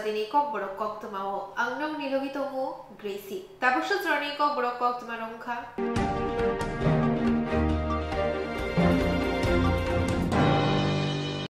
dini kok borok kok temao angnong nilogi tomu Gracie. Tapos rani kok borok kok temanongka.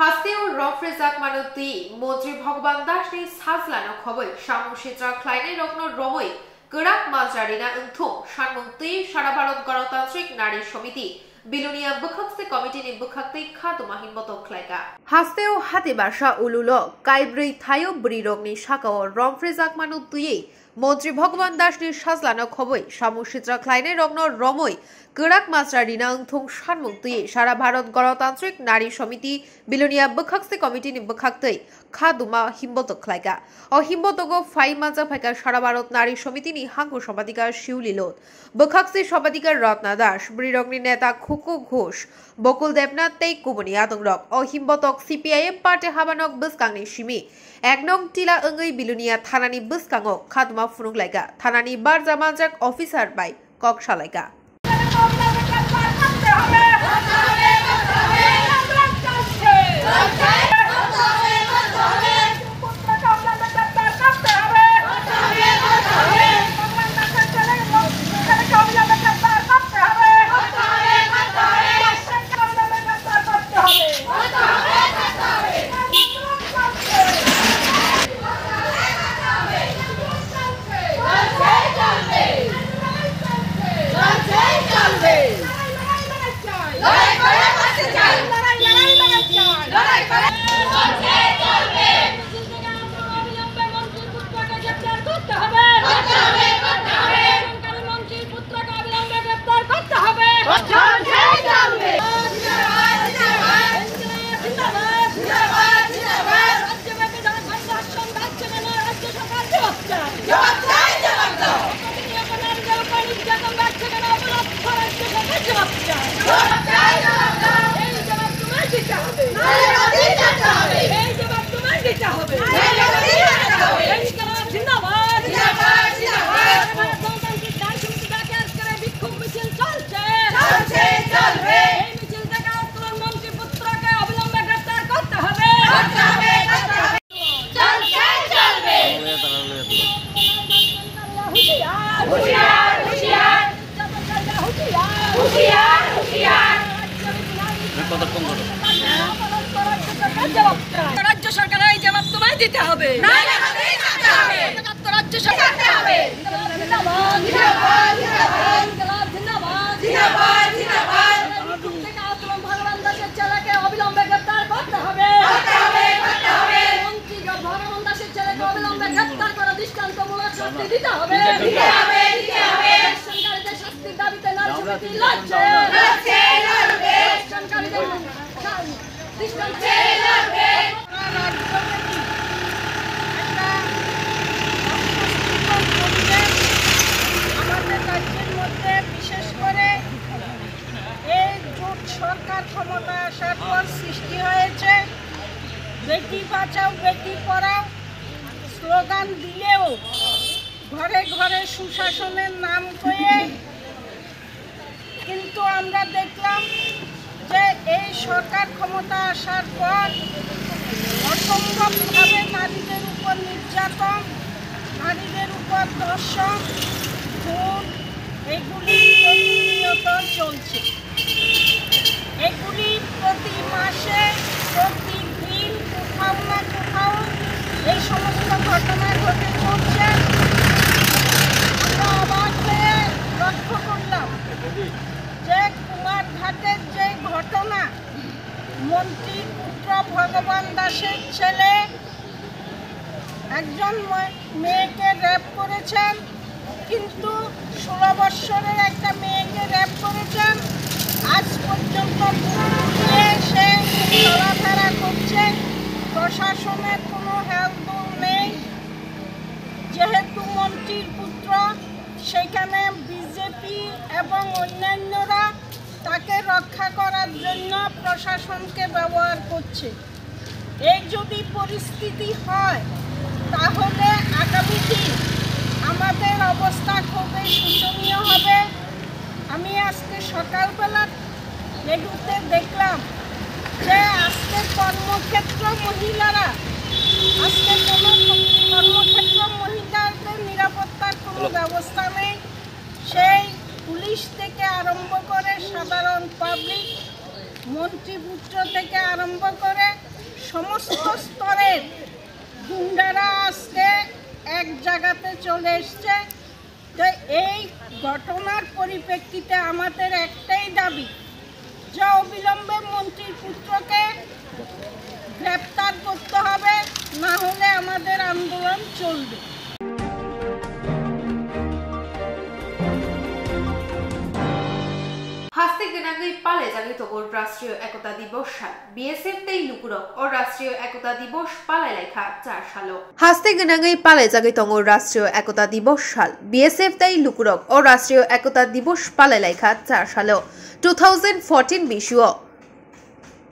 হাসতেও রফরেজাক মানতি মন্ত্রী ভগবান Das ni সাজলানো খবর সামুশিত্রা ক্লাইনে রত্ন রমই গরাক মাজারিনা উংথং সানমন্ত্রী সারা ভারত গণতান্ত্রিক নারী সমিতি বিলুনিয়া বখাকতে কমিটি ni বখাকতে খাদুমা হিমবত খ্লাইকা হাসতেও হাতে বাসা উলুলো কাইব্রই থায়ো ব্রিরগনি শাকাও রফরেজাক মানতি মন্ত্রী ভগবান দাস ni সাজলানো খবর সামুশিত্রা ক্লাইনে রত্ন রমই গরাক মাজারিনা উংথং সানমন্ত্রী সারা ভারত গণতান্ত্রিক নারী সমিতি বিলুনিয়া বখাকতে কমিটি ni বখাকতে খাদুমা হিমবত খ্লাইকা ও হিমবতগো ফাই মাজা ফাইকা সারা ভারত নারী সমিতি ni হাঙ্গু সভাধিকার শিউলিলোত বখাকতে সভাধিকার রত্না দাস ব্রিরগনি নেতা খুকু ঘোষ বকুল দেবনাথ তেই কুবনি আদংরক ও হিমবতক সিপিআইএম পার্টি হাবানক বসকাংনি সিমি এক নং টিলা অঙ্গই বিলুনিয়া থানানি বসকাংক খাদুমা ফুনুগলাইকা থানানি বারজামাজাক অফিসার বাই কক সালাইকা রাজ্য সরকার এই জবাব তোমায় দিতে হবে রাজ্য সরকার ভগবান দাসের ছেলেকে অবিলম্বে গ্রেপ্তার করতে হবে মন্ত্রী ভগবান দাসের ছেলেকে অবিলম্বে গ্রেপ্তার করে দৃষ্টান্তমূলক শাস্তি দিতে হবে সরকারের শাস্তির দাবিতে নারী সমিতি লড়ছে আমাদের রাজ্যের মধ্যে বিশেষ করে এই জোট সরকার ক্ষমতা আসার পর সৃষ্টি হয়েছে বেটি বাঁচাও বেটি পড়াও স্লোগান দিলেও ঘরে ঘরে সুশাসনের নাম করে কিন্তু আমরা দেখলাম যে এই সরকার ক্ষমতা আসার পর অসম্ভবভাবে নারীদের উপর নির্যাতন নারীদের উপর ধর্ষণ খুন এগুলি প্রতিনিয়ত চলছে এগুলি প্রতি মাসে প্রতিদিন কোথাও না কোথাও এই সমস্ত ঘটনা ঘটে চলছে আমরা অবাক হয়ে লক্ষ্য করলাম যে কুমারঘাটের যে ঘটনা মন্ত্রীর পুত্র ভগবান দাসের ছেলে একজন মেয়েকে রেপ করেছেন কিন্তু 16 বছরের একটা মেয়েকে রেপ করেছেন আজ পর্যন্ত সে চলাফেরা করছে প্রশাসনের কোনো হেলদোল নেই যেহেতু মন্ত্রীর পুত্র সেখানে বিজেপি এবং অন্যান্যরা তাকে রক্ষা করার জন্য প্রশাসনকে ব্যবহার করছে এই যদি পরিস্থিতি হয় তাহলে আগামী দিন আমাদের অবস্থা খুবই শোচনীয় হবে আমি আজকে সকালবেলা রেডিওতে দেখলাম যে আজকে কর্মক্ষেত্র মহিলারা আজকে কোনো জায়গাতে চলে এসছে। তো এই ঘটনার পরিপ্রেক্ষিতে আমাদের একটাই দাবি যে অবিলম্বে মন্ত্রীর পুত্রকে গ্রেপ্তার করতে হবে, না হলে আমাদের আন্দোলন চলবে। हस्ते गनागई पाले जागे तोगोर राष्ट्रीय एकता दिवस साल बीएसएफ तेई लुकुरक और राष्ट्रीय एकता दिवस पाले लेखा 4 सालो हस्ते गनागई पाले जागे तोगोर राष्ट्रीय एकता दिवस साल बीएसएफ तेई लुकुरक और राष्ट्रीय एकता दिवस पाले लेखा 4 सालो 2014 विश्व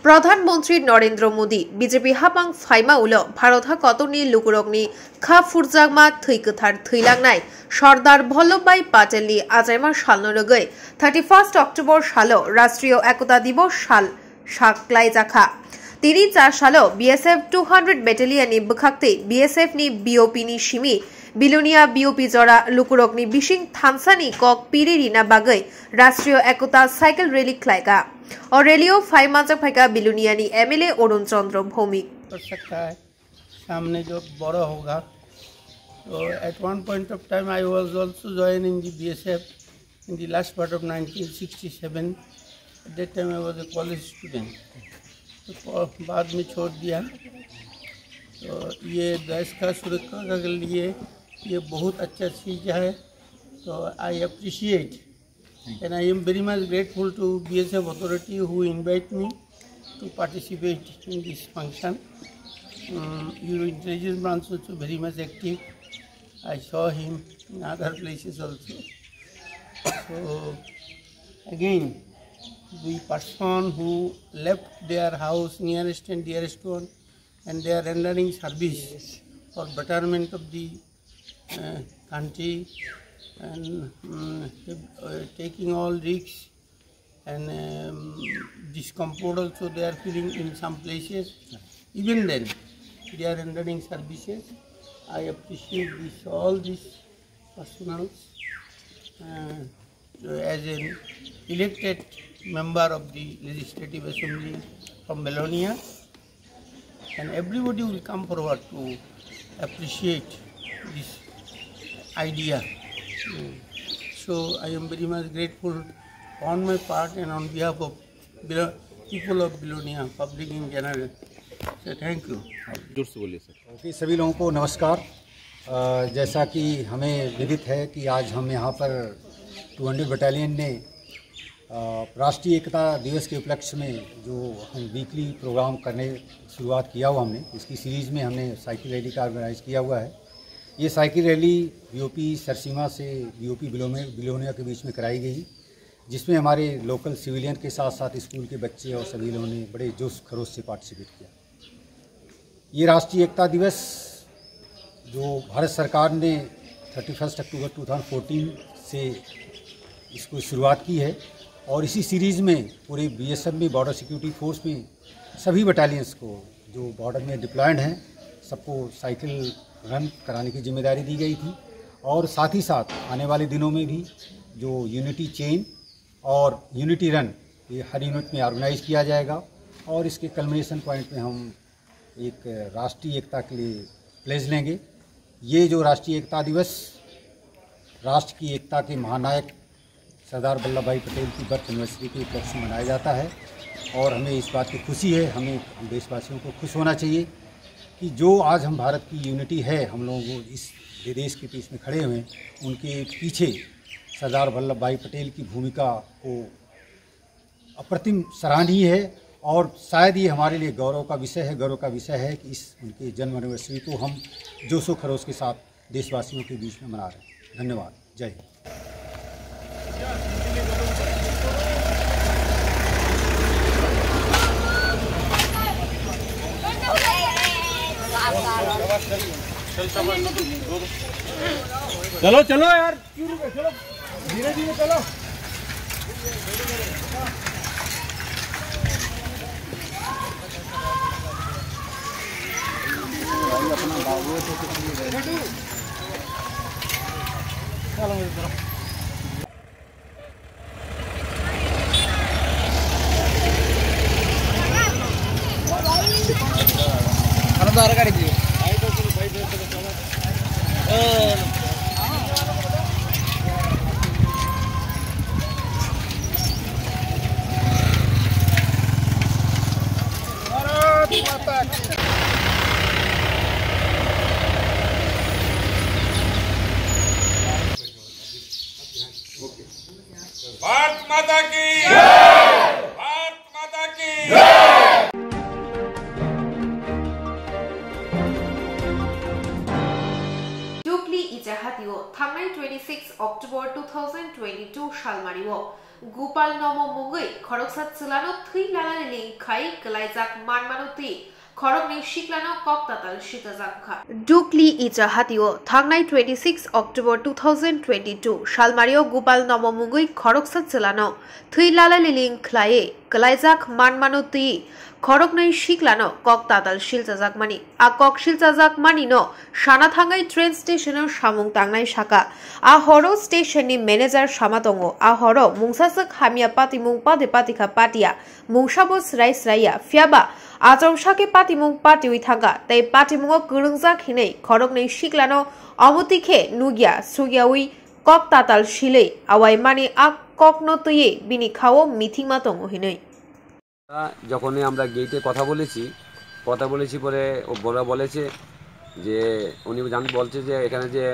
प्रधानमंत्री नरेंद्र मोदी बीजेपी हाबां फाइमा उलो भारत हा कतनी लुकुरकनी खा फुरजागमा थैकथार थैलांनाय सरदार वल्लभभाई पटेलनि आजायमा सालनोरगै 31 अक्टोबर सालो राष्ट्रीय एकता दिवस साल साक्लाय जाखा तिनि 4 सालो बीएसएफ 200 बेटालियननि बखाक्ते बीएसएफ नि बीओपी नि सिमी बिलोनिया बीओपी जरा लुकुरकनि बिसिं थानसानि कक पिरिरिना बागै राष्ट्रीय एकता साइकेल रैली खलायगा और रैलियो फाइमाजक फाइका बिलोनियानी एमएलए अरुण चंद्र भौमिक कर सकता है सामने जो बड़ा होगा। तो at one point of time I was also join in the BSF in the last part of 1967। At that time I was a college student. तो बाद में छोड़ दिया। तो ये देश का सुरक्षा के लिए ये बहुत अच्छा चीज़ है। तो I appreciate and I am very much grateful to BSF authority who invite me to participate in this function. Your intelligence branch also very much active. I saw him in other places also. So again, the person who left their house nearest and dearest one, and they are rendering service for betterment of the country, and taking all risks and discomfort also they are feeling in some places. Even then they are rendering services. I appreciate this, all these personals as an elected member of the Legislative Assembly from Belonia, and everybody will come forward to appreciate this idea. So I am very much grateful on my part and on behalf of people of Belonia, public in general. So thank you. जोर से बोलिए sir. Okay, सभी लोगों को नमस्कार। जैसा कि हमें विदित है कि आज हम यहाँ पर 200 बटालियन ने राष्ट्रीय एकता दिवस के उपलक्ष्य में जो हम वीकली प्रोग्राम करने शुरुआत किया हुआ हमने, इसकी सीरीज़ में हमने साइकिल रैली का ऑर्गेनाइज किया हुआ है। ये साइकिल रैली बीओपी सरसीमा से बीओपी बिलोनिया के बीच में कराई गई, जिसमें हमारे लोकल सिविलियन के साथ साथ स्कूल के बच्चे और सभी लोगों ने बड़े जोश खरोश से पार्टिसिपेट किया। ये राष्ट्रीय एकता दिवस जो भारत सरकार ने 31 अक्टूबर 2014 से इसको शुरुआत की है, और इसी सीरीज़ में पूरे बीएसएफ में, बॉर्डर सिक्योरिटी फोर्स में सभी बटालियंस को जो बॉर्डर में डिप्लॉयड हैं सबको साइकिल रन कराने की जिम्मेदारी दी गई थी। और साथ ही साथ आने वाले दिनों में भी जो यूनिटी चेन और यूनिटी रन ये हर यूनिट में ऑर्गेनाइज किया जाएगा, और इसके कल्मिनेशन पॉइंट में हम एक राष्ट्रीय एकता के लिए प्लेज लेंगे। ये जो राष्ट्रीय एकता दिवस राष्ट्र की एकता के महानायक सरदार वल्लभ भाई पटेल की बर्थ एनिवर्सरी के उपलक्ष्य में मनाया जाता है, और हमें इस बात की खुशी है, हमें देशवासियों को खुश होना चाहिए कि जो आज हम भारत की यूनिटी है, हम लोगों को इस देश के बीच में खड़े हुए, उनके पीछे सरदार वल्लभ भाई पटेल की भूमिका को अप्रतिम सराहनीय है। और शायद ये हमारे लिए गौरव का विषय है कि इस उनके जन्म एनिवर्सरी को हम जोशो खरोश के साथ देशवासियों के बीच में मना रहे हैं। धन्यवाद। जय हिंद। चलो चलो यार, चलो धीरे धीरे चलो। अपना बाबू है तो चलो मेरी तरफ। गाड़ी डुकली इजाहातिओ थांनाय 26 अक्टोबर 2022 सालमारिओ गोपाल नम मुगै खरकसात सिलानो थै लालानि लिंखाय गलायजाक मानमानुति खरकनि शिक्लानो कक्ताताल शिताजाखा डुकली इजाहातिओ थांनाय 26 अक्टोबर 2022 सालमारिओ गोपाल नम मुगै खरकसात सिलानो थै लालानि लिंखाय गलायजाक मानमानुति खरकनै शिक्लानो कक्ताताल शिलजाजाकमानि आ कक शिलजाजाकमानिनो सानाथांगाय ट्रेन स्टेशनआव सामुं तांनाय साका आ हरो स्टेशननि मेनेजार सामातंगो आ हरो मुंसासक हामिया पातिमुं पादे पातिखा पाटिया मुंसाबो स्राय स्राया फ्याबा आजौसाके पातिमुं पाटिउइ थांगा तै पातिमुंगो गोरोंजाखिनै खरकनै शिक्लानो अमुतिखे नुगिया सुगियाउइ कक्ताताल शिलै आवाइमानि आ ककनो तयै बिनि खाओ मिथिंमा तंगो हिनै যখনই আমরা গেটে কথা বলেছি পরে ওরা বলেছে যে উনি বলছে যে এখানে যে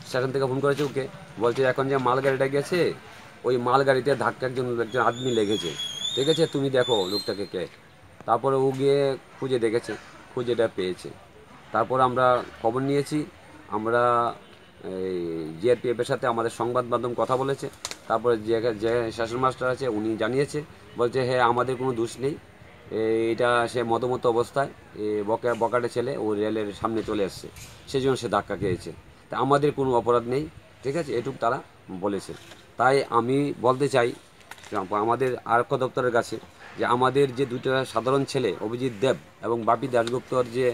স্টেশন থেকে ফোন করেছে ওকে বলছে এখন যে মালগাড়িটা গেছে ওই মালগাড়িতে ধাক্কা একজন আদমি লেগেছে, ঠিক আছে, তুমি দেখো লোকটাকে কে। তারপরে ও গিয়ে খুঁজে দেখেছে, খুঁজেটা পেয়েছে। তারপর আমরা খবর নিয়েছি, আমরা জিআরপিএফের সাথে আমাদের সংবাদ মাধ্যম কথা বলেছে। তারপরে যে শাসন মাস্টার আছে উনি জানিয়েছে, বলছে হ্যাঁ আমাদের কোনো দোষ নেই, এটা সে মদমত অবস্থায় বকাটে ছেলে ও রেলের সামনে চলে এসছে, সেই জন্য সে ধাক্কা খেয়েছে, তা আমাদের কোনো অপরাধ নেই, ঠিক আছে, এটুকু তারা বলেছে। তাই আমি বলতে চাই আমাদের আরক্ষা দপ্তরের কাছে যে আমাদের যে দুটো সাধারণ ছেলে অভিজিৎ দেব এবং বাপি দাশগুপ্তর যে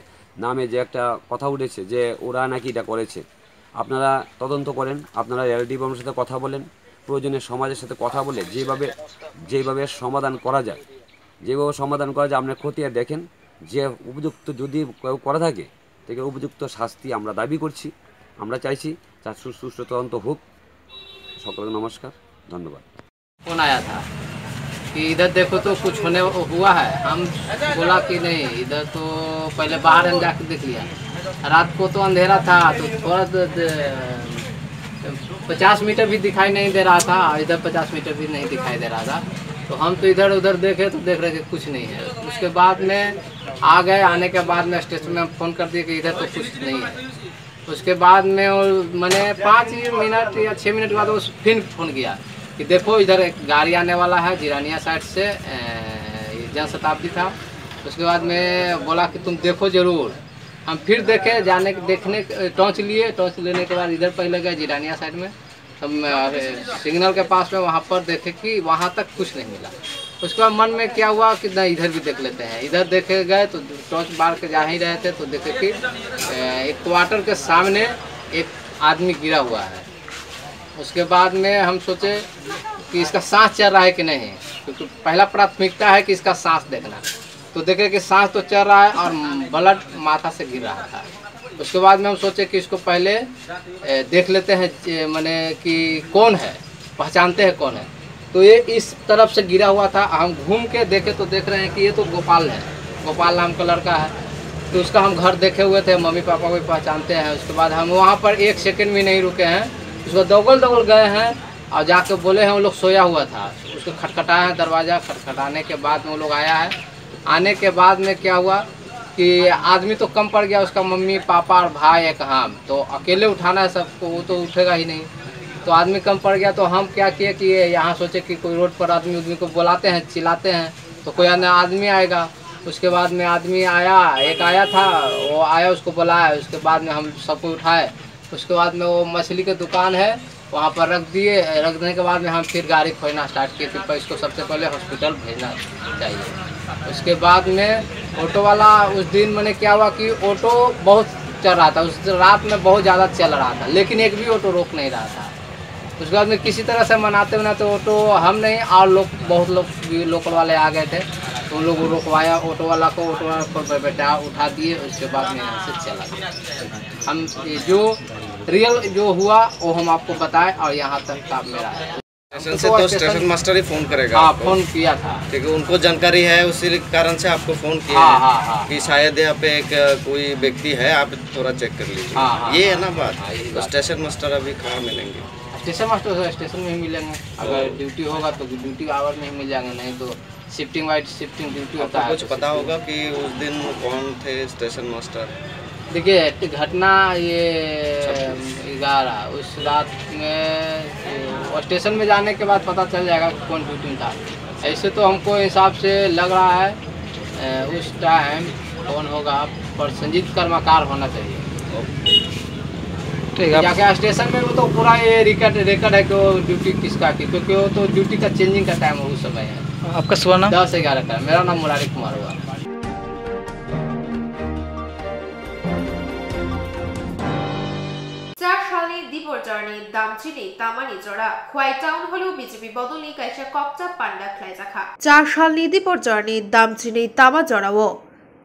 নামে যে একটা কথা উঠেছে যে ওরা নাকি এটা করেছে, আপনারা তদন্ত করেন, আপনারা রেল ডিপার্টমেন্টের সাথে কথা বলেন, প্রয়োজনে সমাজের সাথে কথা বলে যেভাবে সমাধান করা যায় আপনার খতিয়ে দেখেন, যে উপযুক্ত যদি কেউ করা থাকে তাকে উপযুক্ত শাস্তি আমরা দাবি করছি, আমরা চাইছি তার সুষ্ঠু তদন্ত হোক। সকলকে नमस्कार, धन्यवाद। कौन आया था कि इधर देखो तो कुछ होने हुआ है, हम बोला कि नहीं इधर तो पहले बाहर हम जाके देख लिया। रात को तो अंधेरा था तो थोड़ा 50 मीटर भी दिखाई नहीं दे रहा था, इधर 50 मीटर भी नहीं दिखाई दे रहा था, तो हम तो इधर उधर देखे तो देख रहे कि कुछ नहीं है। उसके बाद में आ गए, आने के बाद में स्टेशन में फ़ोन कर दिए कि इधर तो कुछ नहीं है। उसके बाद में मैंने 5 मिनट या 6 मिनट के बाद वो फिर फ़ोन किया कि देखो इधर एक गाड़ी आने वाला है जिरानिया साइड से, जन शताब्दी था। उसके बाद में बोला कि तुम देखो ज़रूर। हम फिर देखे, देखने टॉर्च लिए, टॉर्च लेने के बाद इधर पहले गए जिरानिया साइड में, हम सिग्नल के पास में वहाँ पर देखे कि वहाँ तक कुछ नहीं मिला। उसके बाद मन में क्या हुआ कि नहीं इधर भी देख लेते हैं। इधर देखे गए तो टॉर्च बार के जा ही रहे थे तो देखे कि एक क्वार्टर के सामने एक आदमी गिरा हुआ है। उसके बाद में हम सोचे कि इसका सांस चल रहा है कि नहीं, क्योंकि पहला प्राथमिकता है कि इसका सांस देखना। तो देखे कि सांस तो चल रहा है और ब्लड माथा से गिर रहा था। उसके बाद में हम सोचे कि इसको पहले देख लेते हैं, माने कि कौन है, पहचानते हैं कौन है। तो ये इस तरफ से गिरा हुआ था, हम घूम के देखे तो देख रहे हैं कि ये तो गोपाल है, गोपाल नाम का लड़का है। तो उसका हम घर देखे हुए थे, मम्मी पापा को पहचानते हैं। उसके बाद हम वहाँ पर 1 सेकंड भी नहीं रुके हैं, उसको दौगल गए हैं और जाके बोले हैं वो लोग सोया हुआ था। उसको खटखटाया है दरवाज़ा, खटखटाने के बाद में वो लोग आया है। आने के बाद में क्या हुआ कि आदमी तो कम पड़ गया, उसका मम्मी पापा और भाई एक हम, तो अकेले उठाना है सबको, वो तो उठेगा ही नहीं, तो आदमी कम पड़ गया। तो हम क्या किए कि यहाँ सोचे कि कोई रोड पर आदमी को बुलाते हैं, चिल्लाते हैं तो कोई अन्य आदमी आएगा। उसके बाद में आदमी आया, एक आया था, वो आया, उसको बुलाया। उसके बाद में हम सबको उठाए। उसके बाद में वो मछली की दुकान है वहाँ पर रख दिए। रख देने के बाद में हम फिर गाड़ी खोजना स्टार्ट किए कि इसको सबसे पहले हॉस्पिटल भेजना चाहिए। उसके बाद में ऑटो वाला उस दिन मैंने क्या हुआ कि ऑटो बहुत चल रहा था, उस रात में बहुत ज़्यादा चल रहा था, लेकिन एक भी ऑटो रोक नहीं रहा था। उसके बाद में किसी तरह से मनाते ऑटो हम नहीं और बहुत लोग लोकल वाले आ गए थे, तो उन लोग रोकवाया ऑटो वाला को, ऑटो वाला पर बैठा उठा दिए। उसके बाद में यहाँ से चला गया। हम जो रियल जो हुआ वो हम आपको बताएं और यहाँ तक का मेरा है। स्टेशन से तो स्टेशन मास्टर ही फोन करेगा। हाँ, फोन किया था, ठीक है, उनको जानकारी है, उसी कारण से आपको फोन किया है कि शायद यहाँ पे एक कोई व्यक्ति है, आप थोड़ा चेक कर लीजिए। ये है ना बात। तो स्टेशन मास्टर अभी कहाँ मिलेंगे? स्टेशन मास्टर स्टेशन में ही मिलेंगे। अगर ड्यूटी होगा तो ड्यूटी आवर में ही मिल जाएंगे, नहीं तो शिफ्टिंग वाइज शिफ्टिंग ड्यूटी होता है। कुछ पता होगा कि उस दिन कौन थे स्टेशन मास्टर? देखिए घटना ये 11 उस रात में स्टेशन में जाने के बाद पता चल जाएगा कौन ड्यूटी में था। ऐसे तो हमको हिसाब से लग रहा है उस टाइम कौन होगा पर संजीत कर्मकार होना चाहिए। ठीक है, जाके स्टेशन में वो तो पूरा ये रिकॉर्ड है कि वो ड्यूटी किसका की, क्योंकि वो तो ड्यूटी का चेंजिंग का टाइम उस समय है। आपका सुबह नाम? 10 से 11 टाइम। मेरा नाम मुरारी कुमार हुआ। दीपरजरनी दामचिनी तामानी जरा खुवाई टाउन हलो बीजेपी बदलनी काइसा कक्चा पांडा ख्लाइजाखा 4 सालनि दीपरजरनी दामचिनी तामा जराओ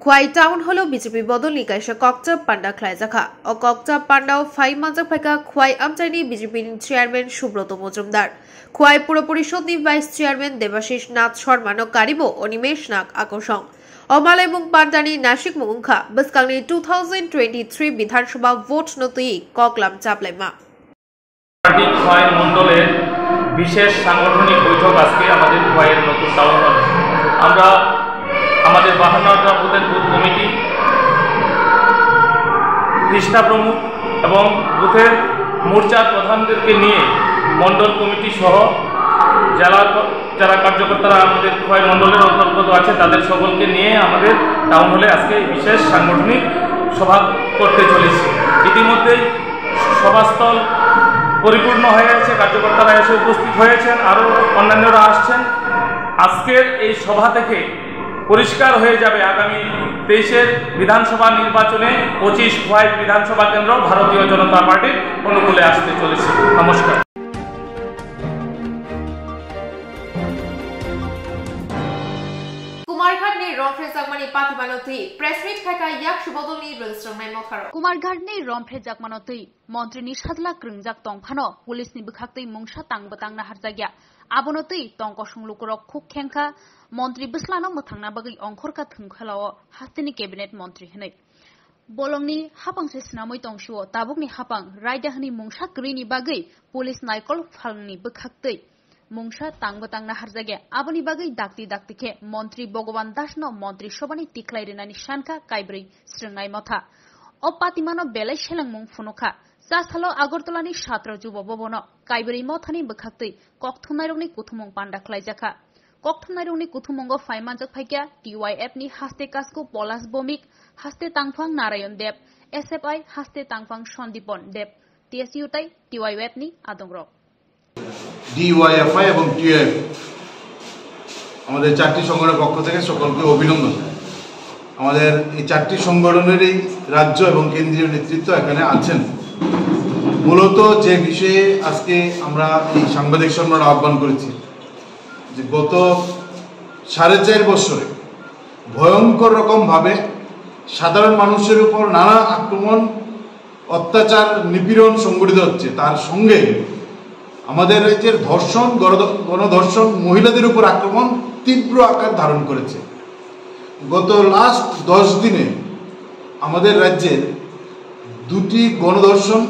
खुवाई टाउन हलो बीजेपी बदलनी काइसा कक्चा पांडा ख्लाइजाखा अ कक्चा पांडाओ फाइ मानजाक फाइका खुवाई आमचाइनि बीजेपी चेयरमैन सुब्रत मजुमदार खुवाई पुर परिषदनि भाइस चेयरमैन देबाशिष नाथ शर्मा कारिबो अनिमेश नाग आकर्षण अमालयमुं पांडानि नासिक मुंखा बसकांनि 2023 विधानसभा भोट नतुई ककलाम चापलाइमा पार्टी खुवाई मंडलेर विशेष सांगठनिक बैठक आज के खुवाई नतून टाउन हल 52टा बुथेर बुथ कमिटी कृष्णा प्रमुख एवं बुथेर मोर्चा प्रधानदेरके निये मंडल कमिटी सह जला যারা কার্যকর্তারা আমাদের খুয়াই মণ্ডলের অন্তর্গত আছে তাদের সকলকে নিয়ে আমাদের টাউন হলে আজকে বিশেষ সাংগঠনিক সভা করতে চলেছি। ইতিমধ্যেই সভাস্থল পরিপূর্ণ হয়ে গেছে, কার্যকর্তারা এসে উপস্থিত হয়েছেন, আরও অন্যান্যরা আসছেন। আজকের এই সভা থেকে পরিষ্কার হয়ে যাবে আগামী 23-এর বিধানসভা নির্বাচনে 25 খুয়াই বিধানসভা কেন্দ্র ভারতীয় জনতা পার্টির অনুকূলে আসতে চলেছে। নমস্কার। कुमारघाट ने रंफ्रे जागमानी पातिमानोती प्रेस मीट खाका याक सुबदलनी रजिस्ट्रार मथारो कुमारघाट ने रंफ्रे जागमानोती मंत्री नि सादला क्रंजाक तंफानो पुलिस नि बखाक्तै मुंगसा तांगबतां ना हारजागिया आबनोती तंक संलुकरक खुक खेंखा मंत्री बिस्लानो मथांना बगै अंखरका थंखलाओ हास्तिनि कैबिनेट मंत्री हनै बोलंगनि हापांसे स्नामै तंसुओ ताबुकनि हापां रायदाहनि मुंगसा क्रिनि बागै पुलिस नायकल फालनि बखाक्तै मुंगसा तांगबतांना हारजागे आबनि बागै दाक्ति दाक्तिखे मंत्री भगवान दासनो मंत्री सभानि तिख्लाय रेनानि शानखा काइब्रै स्रंनाय मथा अ पातिमानो बेलाय सेलांमुं फुनुखा जासालो आगरतलानि छात्र जुब भवन काइब्रै मथानि बखाक्तै ककथुमनायरंनि कुथुमं पांडा ख्लायजाखा ककथुमनायरंनि कुथुमंगो फाइमानजक फाइक्या टीवाईएफ नि हास्ते कासको पलाश बमिक हास्ते तांगफां नारायण देव एसएफआई हास्ते तांगफां सन्दीपन देव टीएसयूटाई टीवाईएफ नि आदंग्र ডিওয়াইএফআই এবং টিএফ আমাদের চারটি সংগঠনের পক্ষ থেকে সকলকে অভিনন্দন। আমাদের এই চারটি সংগঠনেরই রাজ্য এবং কেন্দ্রীয় নেতৃত্ব এখানে আছেন। মূলত যে বিষয়ে আজকে আমরা এই সাংবাদিক সম্মেলন আহ্বান করেছি যে গত 4.5 বছরে ভয়ঙ্কর রকমভাবে সাধারণ মানুষের উপর নানা আক্রমণ অত্যাচার নিপীড়ন সংঘটিত হচ্ছে, তার সঙ্গে আমাদের রাজ্যের ধর্ষণ গণধর্ষণ মহিলাদের উপর আক্রমণ তীব্র আকার ধারণ করেছে। গত লাস্ট 10 দিনে আমাদের রাজ্যে 2টি গণধর্ষণ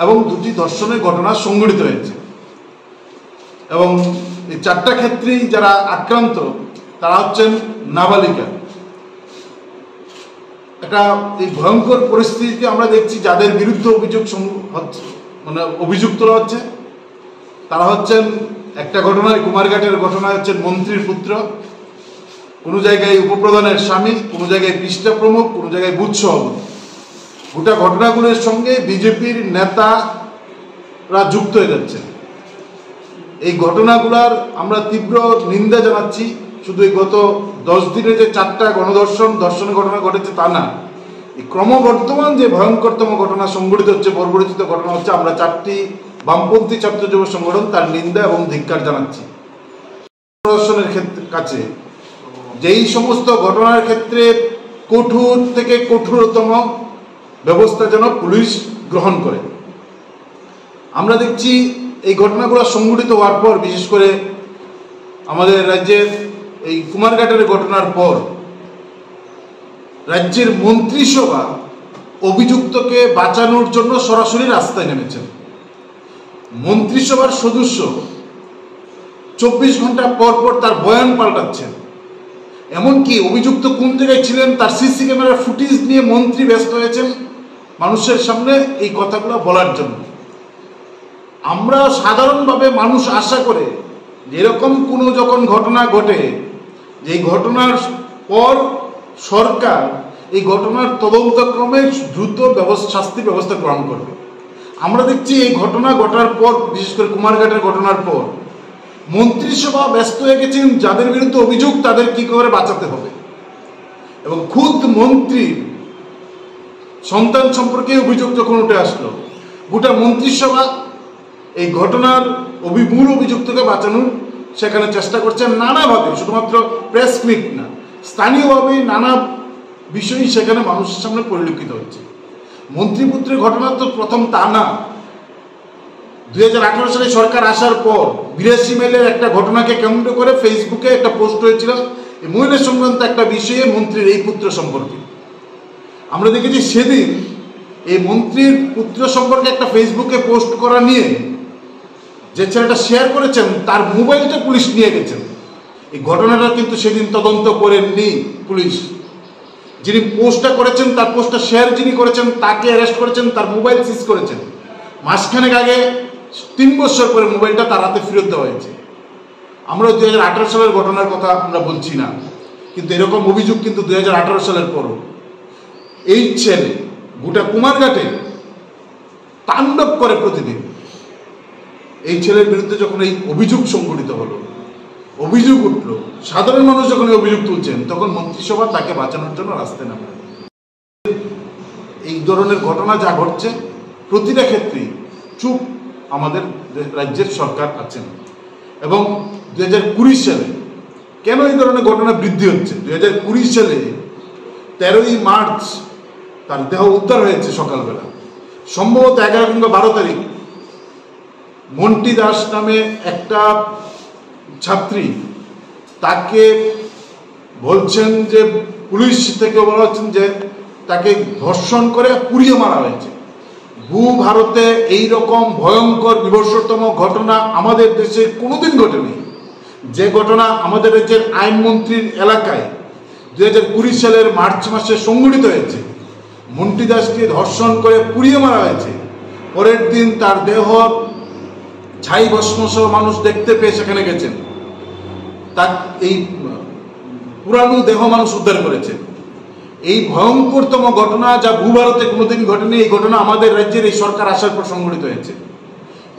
এবং 2টি ধর্ষণের ঘটনা সংঘটিত হয়েছে এবং এই 4টা ক্ষেত্রেই যারা আক্রান্ত তারা হচ্ছেন নাবালিকা। একটা এই ভয়ঙ্কর পরিস্থিতিতে আমরা দেখছি যাদের বিরুদ্ধে অভিযোগ তোলা হচ্ছে তারা হচ্ছেন একটা ঘটনায় কুমারঘাটের ঘটনায় হচ্ছেন মন্ত্রীর পুত্র, কোনো জায়গায় উপপ্রধানের স্বামী, কোনো জায়গায় পৃষ্ঠা প্রমুখ, কোনো জায়গায় বুথ সভাপতি। গোটা ঘটনাগুলোর সঙ্গে বিজেপির নেতারা যুক্ত হয়ে যাচ্ছে। এই ঘটনাগুলোর আমরা তীব্র নিন্দা জানাচ্ছি। শুধু এই গত 10 দিনে যে 4টা ধর্ষণের ঘটনা ঘটেছে তা না, এই ক্রমবর্ধমান যে ভয়ঙ্করতম ঘটনা সংঘটিত হচ্ছে, বর্বরচিত ঘটনা হচ্ছে, আমরা 4টি বামপন্থী ছাত্র যুব সংগঠন তার নিন্দা এবং ধিক্কার জানাচ্ছি। প্রশাসনের কাছে যেই সমস্ত ঘটনার ক্ষেত্রে কঠোর থেকে কঠোরতম ব্যবস্থা যেন পুলিশ গ্রহণ করে। আমরা দেখছি এই ঘটনাগুলো সংঘটিত হওয়ার পর, বিশেষ করে আমাদের রাজ্যের এই কুমারঘাটের ঘটনার পর রাজ্যের মন্ত্রিসভা অভিযুক্তকে বাঁচানোর জন্য সরাসরি রাস্তায় নেমেছেন। মন্ত্রিসভার সদস্য 24 ঘন্টা পর পর তার বয়ান পাল্টাচ্ছেন। এমনকি অভিযুক্ত কোন জায়গায় ছিলেন তার সিসি ক্যামেরার ফুটেজ নিয়ে মন্ত্রী ব্যস্ত হয়েছেন মানুষের সামনে এই কথাগুলো বলার জন্য। আমরা সাধারণভাবে মানুষ আশা করে এরকম কোনো যখন ঘটনা ঘটে, যে ঘটনার পর সরকার এই ঘটনার তদন্তক্রমে দ্রুত শাস্তি ব্যবস্থা গ্রহণ করবে। আমরা দেখছি এই ঘটনা ঘটার পর, বিশেষ করে কুমারঘাটের ঘটনার পর মন্ত্রিসভা ব্যস্ত হয়ে গেছেন যাদের বিরুদ্ধে অভিযোগ তাদের কি করে বাঁচাতে হবে, এবং খুদ মন্ত্রীর সন্তান সম্পর্কে অভিযোগ যখন উঠে আসলো, গোটা মন্ত্রিসভা এই ঘটনার মূল অভিযুক্তকে বাঁচানোর সেখানে চেষ্টা করছেন নানাভাবে, শুধুমাত্র প্রেস ক্লিপ না, স্থানীয়ভাবে নানা বিষয়ই সেখানে মানুষের সামনে পরিলক্ষিত হচ্ছে। মন্ত্রীপুত্রের ঘটনা তো প্রথম তা না। 2018 সালে সরকার আসার পর 82 মাইলের একটা ঘটনাকে কেন্দ্র করে ফেসবুকে একটা পোস্ট হয়েছিল এই মহিলা সংক্রান্ত একটা বিষয়ে মন্ত্রীর এই পুত্র সম্পর্কে। আমরা দেখেছি সেদিন এই মন্ত্রীর পুত্র সম্পর্কে একটা ফেসবুকে পোস্ট করা নিয়ে যে ছেলেটা শেয়ার করেছেন তার মোবাইলটা পুলিশ নিয়ে গেছেন। এই ঘটনাটা কিন্তু সেদিন তদন্ত করেননি পুলিশ। যিনি পোস্টটা করেছেন, তার পোস্টটা শেয়ার যিনি করেছেন তাকে অ্যারেস্ট করেছেন, তার মোবাইল সিজ করেছেন। মাসখানেক আগে 3 বছর পরে মোবাইলটা তার হাতে ফেরত দেওয়া হয়েছে। আমরা 2018 সালের ঘটনার কথা আমরা বলছি না, কিন্তু এরকম অভিযোগ কিন্তু 2018 সালের পরও এই ছেলে গোটা কুমারঘাটে তাণ্ডব করে প্রতিদিন। এই ছেলের বিরুদ্ধে যখন এই অভিযোগ সংঘটিত হলো, অভিযোগ উঠলো, সাধারণ মানুষ যখন এই অভিযোগ তুলছেন, তখন মন্ত্রিসভা তাকে বাঁচানোর জন্য রাস্তায় নামে। এই ধরনের ঘটনা যা ঘটছে প্রতিটা ক্ষেত্রেই চুপ আমাদের রাজ্যের সরকার আছেন। এবং 2020 সালে কেন এই ধরনের ঘটনা বৃদ্ধি হচ্ছে? 2020 সালে 13ই মার্চ তার দেহ উদ্ধার হয়েছে সকালবেলা, সম্ভবত 11 কিংবা 12 তারিখ। মন্টি দাস নামে একটা ছাত্রী, তাকে বলছেন যে পুলিশ থেকে বলা হচ্ছেন যে তাকে ধর্ষণ করে পুড়িয়ে মারা হয়েছে। ভারতে এইরকম ভয়ঙ্কর বিভৎসতম ঘটনা আমাদের দেশে কোনোদিন ঘটেনি। যে ঘটনা আমাদের রাজ্যের আইনমন্ত্রীর এলাকায় 2020 সালের মার্চ মাসে সংঘটিত হয়েছে, মন্টি দাসকে ধর্ষণ করে পুড়িয়ে মারা হয়েছে। পরের দিন তার দেহ ছাই ভস্ম সহ মানুষ দেখতে পেয়ে সেখানে গেছেন, তার এই পুরানো দেহ মানুষ উদ্ধার করেছে। এই ভয়ঙ্করতম ঘটনা যা ভূভারতে কোনোদিন ঘটেনি, এই ঘটনা আমাদের রাজ্যের এই সরকার আসার পর সংঘটিত হয়েছে।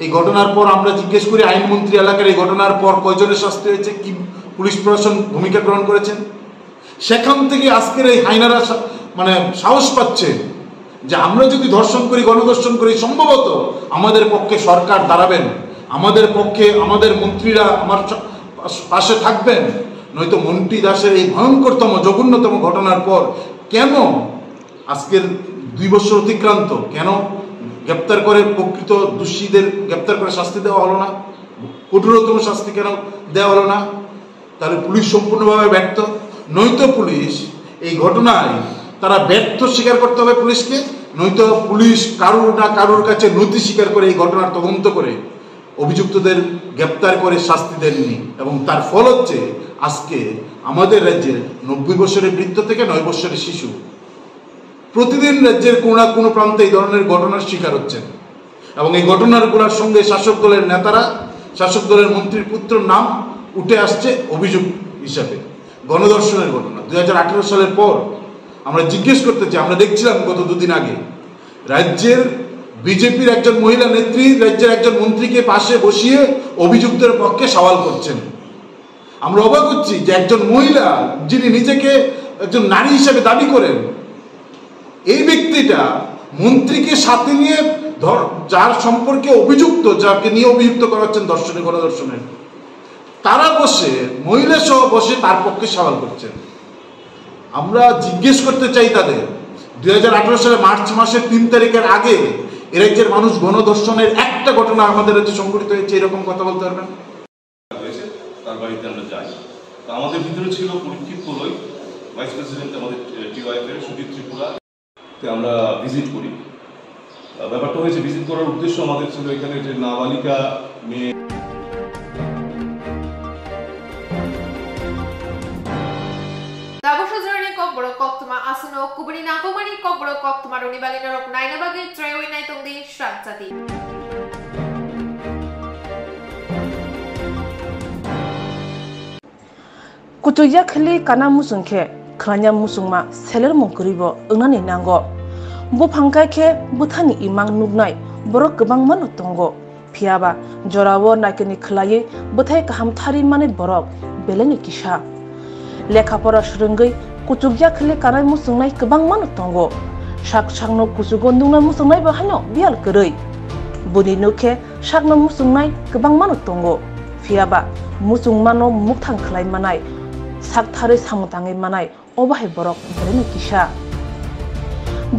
এই ঘটনার পর আমরা জিজ্ঞেস করি আইনমন্ত্রী এলাকার এই ঘটনার পর কয়জনের শাস্তি হয়েছে, কি পুলিশ প্রশাসন ভূমিকা গ্রহণ করেছেন। সেখান থেকে আজকের এই হাইনারা সাহস পাচ্ছে যে আমরা যদি ধর্ষণ করি, গণধর্ষণ করি, সম্ভবত আমাদের পক্ষে সরকার দাঁড়াবেন, আমাদের পক্ষে আমাদের মন্ত্রীরা আমার পাশে থাকবেন। নয়তো মন্টি দাসের এই ভয়ঙ্করতম জঘন্যতম ঘটনার পর কেন আজকের 2 বছর অতিক্রান্ত, কেন গ্রেপ্তার করে প্রকৃত দোষীদের গ্রেপ্তার করে শাস্তি দেওয়া হলো না? কঠোরতম শাস্তি কেন দেওয়া হলো না? তাহলে পুলিশ সম্পূর্ণভাবে ব্যর্থ। নয়তো পুলিশ এই ঘটনায় তারা ব্যর্থ স্বীকার করতে হবে পুলিশকে, নয়তো পুলিশ কারুর না কারুর কাছে নথি স্বীকার করে এই ঘটনার তদন্ত করে অভিযুক্তদের গ্রেপ্তার করে শাস্তি দেননি। এবং তার ফল হচ্ছে আজকে আমাদের রাজ্যের 90 বছরের বৃদ্ধ থেকে 9 বছরের শিশু প্রতিদিন রাজ্যের কোনো না কোনো প্রান্তে এই ধরনের ঘটনার শিকার হচ্ছেন। এবং এই ঘটনাগুলোর সঙ্গে শাসক দলের নেতারা, শাসক দলের মন্ত্রীর পুত্রের নাম উঠে আসছে অভিযোগ হিসাবে। গণধর্ষণের ঘটনা 2018 সালের পর আমরা জিজ্ঞেস করতে চাই, আমরা দেখছিলাম গত 2 দিন আগে রাজ্যের বিজেপির একজন মহিলা নেত্রী রাজ্যের একজন মন্ত্রীকে পাশে বসিয়ে অভিযুক্তের পক্ষে সওয়াল করছেন। আমরা অবাক হচ্ছি যে একজন মহিলা যিনি নিজেকে একজন নারী হিসেবে দাবি করেন, এই ব্যক্তিটা মন্ত্রীকে সাথে নিয়ে যার সম্পর্কে অভিযুক্ত, যাকে নিয়ে অভিযুক্ত করা হচ্ছেন ধর্ষণে, গণধর্ষণের, তারা বসে মহিলা সহ বসে তার পক্ষে সওয়াল করছেন। আমরা জিজ্ঞেস করতে চাই তাদের, 2018 সালে মার্চ মাসের 3 তারিখের আগে এ রাজ্যের মানুষ গণধর্ষণের একটা ঘটনা আমাদের রাজ্যে সংঘটিত হয়েছে এরকম কথা বলতে পারবেন? তার বাড়িতে আমরা যাই, তো আমাদের ভিতরে ছিল পরীক্ষিত কলই, ভাইস প্রেসিডেন্ট আমাদের টিওয়াইফের সুজিত ত্রিপুরা, আমরা ভিজিট করি। ব্যাপারটা হয়েছে ভিজিট করার উদ্দেশ্য আমাদের ছিল এখানে যে নাবালিকা মেয়ে kok tumaruni balina rok naina bagi trewi nai tongdi shanjati. Kutuya khali kana musungke khlanya musungma seler mongkribo ungnani nango bo phangkai khe buthani imang nugnai borok gobang mano tongo phiaba jorawo nakini khlai buthai kaham thari mane borok beleni kisa lekha pora srungai kutuya khali kana musungnai gobang mano tongo sak sakno kusugo nungna musungnai ba hano bial koroi buni nukhe sakno musungnai gobang mano tongo phiaba musungmano mukthang khlai manai sakthari samutangi manai obahai borok bereni kisa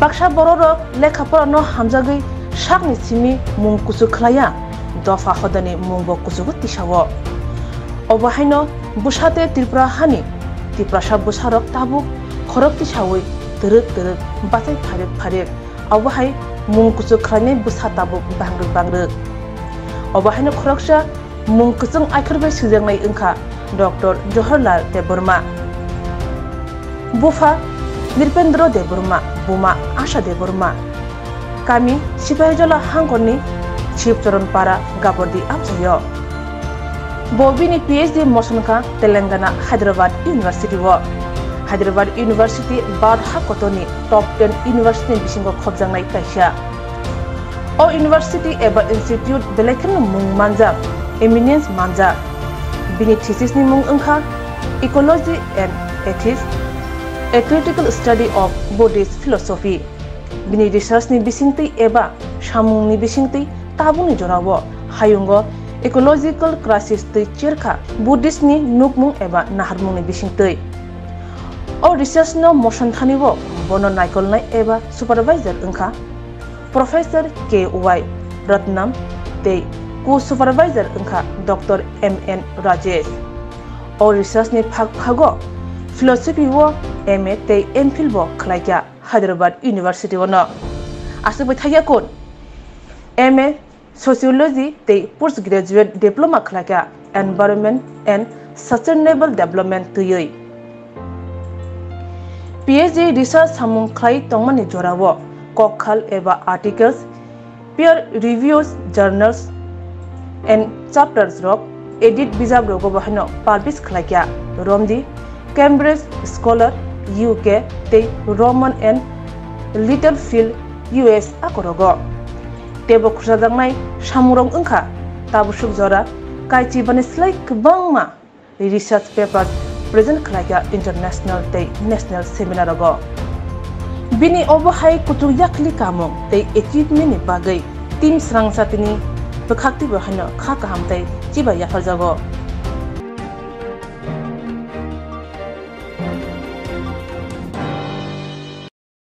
baksa borok lekha pora no hamjagai sakni simi mung kusu khlaya dofa hodani mungbo kusugo tisawo obahai no busate tripura hani tripura sa busarok tabu khorok tisawi teruk batai pharik obahai mung kusu khlane busa tabu bangruk obahai no khoroksa mung kusung aikhorbai sujangnai engkha Dr. Jawaharlal Deburma, Bufa Nirpendra Deburma, Buma Asha Deburma. Kami Sipahijola Hangkoni Chief Para Gabordi Absayo. Bobini PhD Mosanka Telangana Hyderabad University wo. Hyderabad University Bad Hakotoni Top 10 University Bisingo Khobjangnai kaisa. O University eba Institute Belekan Mung Manja, Eminence Manja. Bini thesis ni mung engkha Ecology and Ethics, a critical study of Buddhist philosophy. Bini research ni bisingti eba samung ni bisingti tabung ni jorawo hayungo ecological crisis tei cherkha Buddhist ni nukmung eba naharmung ni bisingti. O research no motion thaniwo bono naikolnai eba supervisor engkha Professor K.Y. Ratnam tei Co-supervisor engkha Dr. M.N. Rajesh. O research ni phago philosophy wo MA tei MPhil bo khlaikya Hyderabad University wo no. Asuk thaya kon MA Sociology tei postgraduate diploma khlaikya Environment and Sustainable Development tuyoi. PhD research samung khlai tongmani jorawo kokhal eba articles, peer reviews, journals and chapters rock edit bijab rogo bahano publish khlakya Romdi Cambridge Scholar UK te Roman and Littlefield US akorogo tebo khursadangnai samurong engkha tabusuk jora kaichi bani slai kbangma research papers present khlakya international te national seminar rogo bini obahai kutu yakli kamong te achievement ni bagai team srang satini Bekakti bahano kha kahamtai chiba yafarjago